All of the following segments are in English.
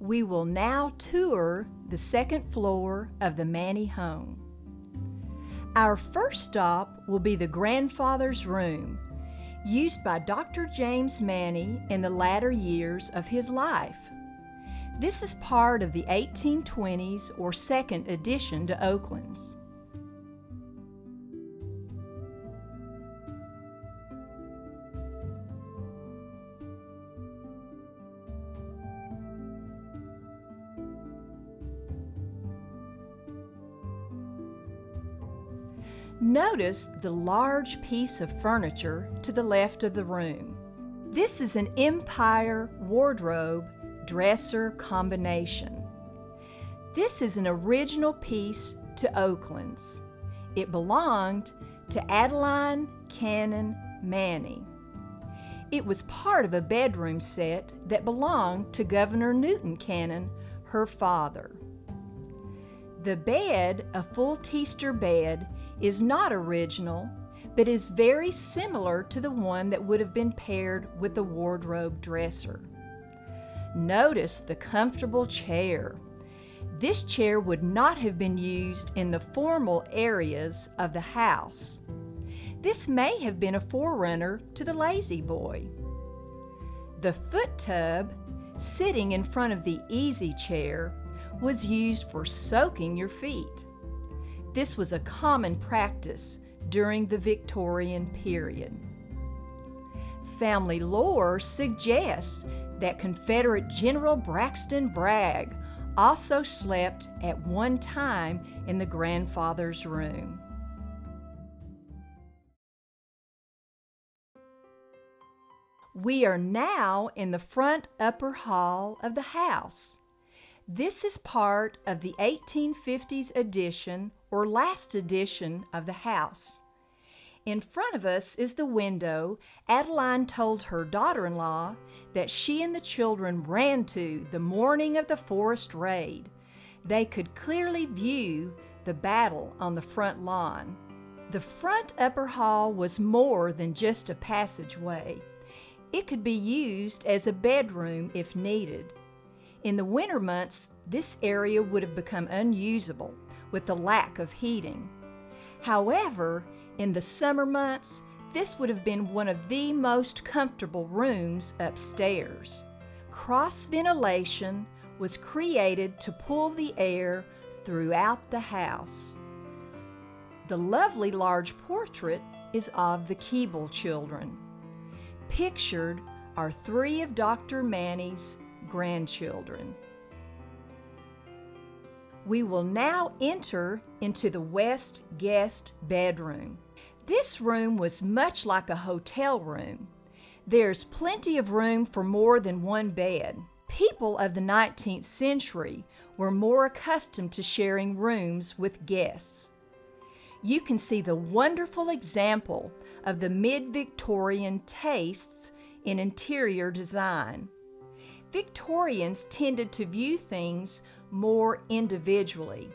We will now tour the second floor of the Manny home. Our first stop will be the grandfather's room, used by Dr. James Manny in the latter years of his life. This is part of the 1820s or second addition to Oaklands. Notice the large piece of furniture to the left of the room. This is an Empire wardrobe dresser combination. This is an original piece to Oaklands. It belonged to Adeline Cannon Manny. It was part of a bedroom set that belonged to Governor Newton Cannon, her father. The bed, a full teaster bed, is not original, but is very similar to the one that would have been paired with the wardrobe dresser. Notice the comfortable chair. This chair would not have been used in the formal areas of the house. This may have been a forerunner to the lazy boy. The foot tub, sitting in front of the easy chair, was used for soaking your feet. This was a common practice during the Victorian period. Family lore suggests that Confederate General Braxton Bragg also slept at one time in the grandfather's room. We are now in the front upper hall of the house. This is part of the 1850s addition or last addition of the house. In front of us is the window Adeline told her daughter-in-law that she and the children ran to the morning of the forest raid. They could clearly view the battle on the front lawn. The front upper hall was more than just a passageway. It could be used as a bedroom if needed. In the winter months, this area would have become unusable with the lack of heating. However, in the summer months, this would have been one of the most comfortable rooms upstairs. Cross ventilation was created to pull the air throughout the house. The lovely large portrait is of the Keeble children. Pictured are three of Dr. Manny's grandchildren. We will now enter into the west guest bedroom. This room was much like a hotel room. There's plenty of room for more than one bed. People of the 19th century were more accustomed to sharing rooms with guests. You can see the wonderful example of the mid-Victorian tastes in interior design. Victorians tended to view things more individually.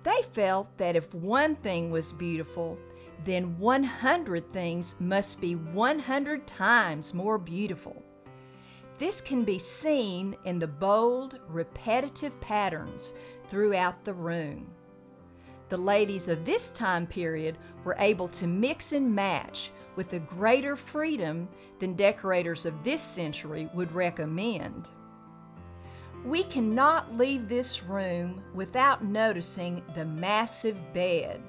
They felt that if one thing was beautiful, then 100 things must be 100 times more beautiful. This can be seen in the bold, repetitive patterns throughout the room. The ladies of this time period were able to mix and match with a greater freedom than decorators of this century would recommend. We cannot leave this room without noticing the massive bed.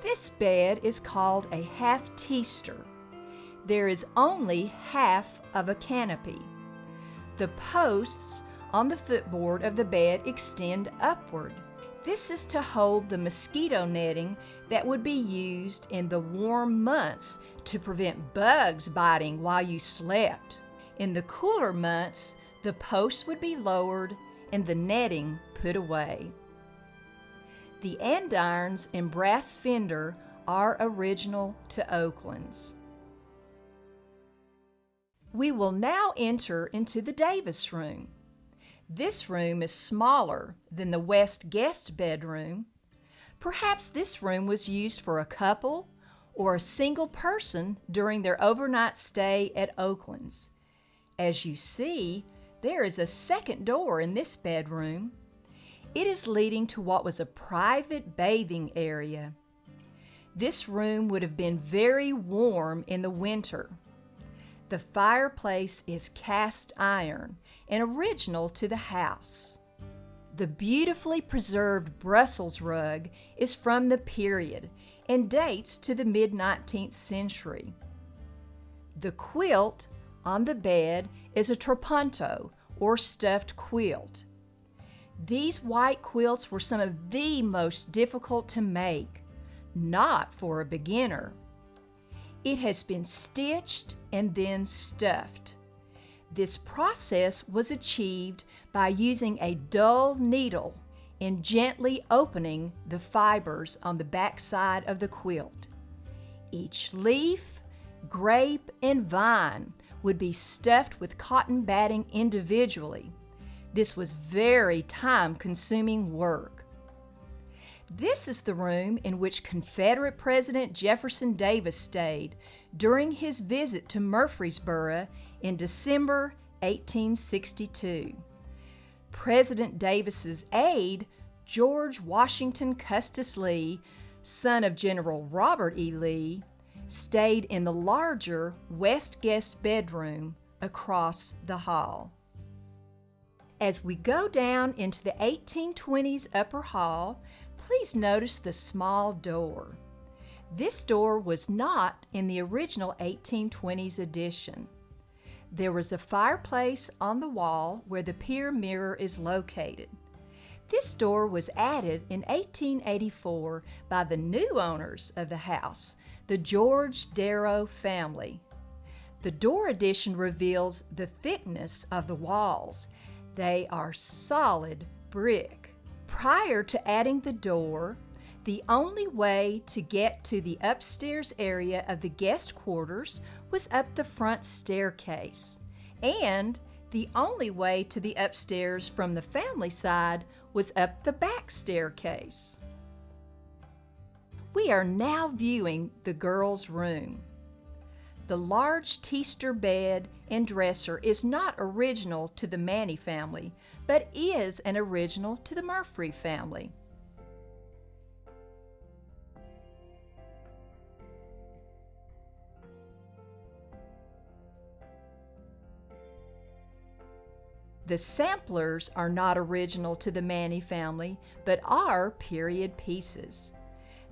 This bed is called a half-teaster. There is only half of a canopy. The posts on the footboard of the bed extend upward. This is to hold the mosquito netting that would be used in the warm months to prevent bugs biting while you slept. In the cooler months, the posts would be lowered and the netting put away. The andirons and brass fender are original to Oaklands. We will now enter into the Davis room. This room is smaller than the west guest bedroom. Perhaps this room was used for a couple or a single person during their overnight stay at Oaklands. As you see, There is a second door in this bedroom. It is leading to what was a private bathing area. This room would have been very warm in the winter. The fireplace is cast iron and original to the house. The beautifully preserved Brussels rug is from the period and dates to the mid-19th century. The quilt on the bed is a trapunto, or stuffed quilt. These white quilts were some of the most difficult to make, not for a beginner. It has been stitched and then stuffed. This process was achieved by using a dull needle and gently opening the fibers on the backside of the quilt. Each leaf, grape, and vine would be stuffed with cotton batting individually. This was very time-consuming work. This is the room in which Confederate President Jefferson Davis stayed during his visit to Murfreesboro in December 1862. President Davis's aide, George Washington Custis Lee, son of General Robert E. Lee, stayed in the larger west guest bedroom across the hall. As we go down into the 1820s upper hall, please notice the small door. This door was not in the original 1820s edition. There was a fireplace on the wall where the pier mirror is located. This door was added in 1884 by the new owners of the house, the George Darrow family. The door addition reveals the thickness of the walls. They are solid brick. Prior to adding the door, the only way to get to the upstairs area of the guest quarters was up the front staircase, and the only way to the upstairs from the family side was up the back staircase. We are now viewing the girls' room. The large teaster bed and dresser is not original to the Manny family, but is an original to the Murphy family. The samplers are not original to the Manny family, but are period pieces.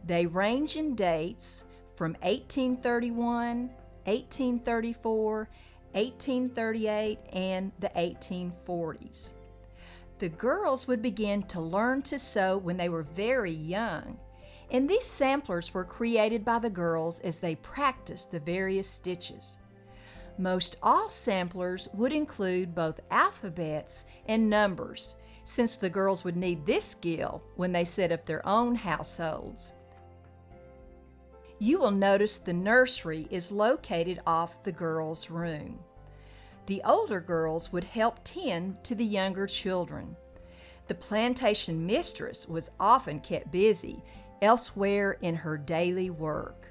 They range in dates from 1831, 1834, 1838, and the 1840s. The girls would begin to learn to sew when they were very young, and these samplers were created by the girls as they practiced the various stitches. Most all samplers would include both alphabets and numbers, since the girls would need this skill when they set up their own households. You will notice the nursery is located off the girls' room. The older girls would help tend to the younger children. The plantation mistress was often kept busy elsewhere in her daily work.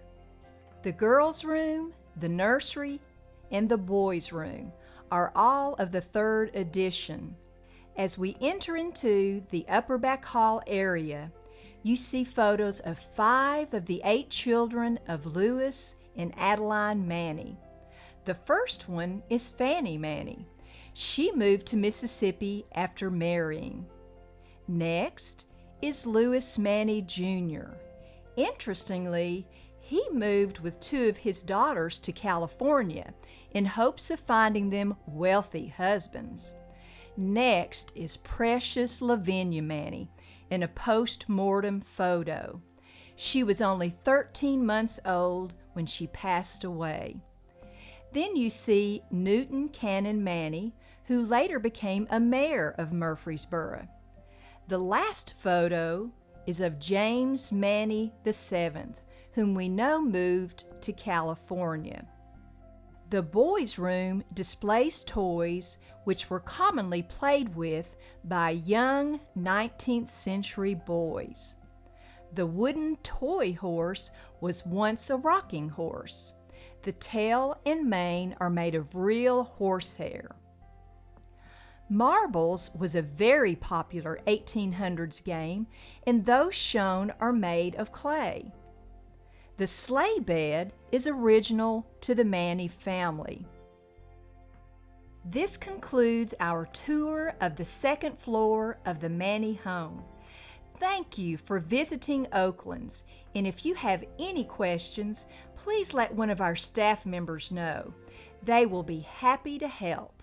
The girls' room, the nursery, and the boys' room are all of the third edition. As we enter into the upper back hall area, you see photos of 5 of the 8 children of Lewis and Adeline Manny. The first one is Fanny Manny. She moved to Mississippi after marrying. Next is Lewis Manny Jr. Interestingly, he moved with 2 of his daughters to California in hopes of finding them wealthy husbands. Next is Precious Lavinia Manny in a post-mortem photo. She was only 13 months old when she passed away. Then you see Newton Cannon Manny, who later became a mayor of Murfreesboro. The last photo is of James Manny VII, whom we know moved to California. The boys' room displays toys which were commonly played with by young 19th century boys. The wooden toy horse was once a rocking horse. The tail and mane are made of real horsehair. Marbles was a very popular 1800s game, and those shown are made of clay. The sleigh bed is original to the Manny family. This concludes our tour of the second floor of the Manny home. Thank you for visiting Oaklands, and if you have any questions, please let one of our staff members know. They will be happy to help.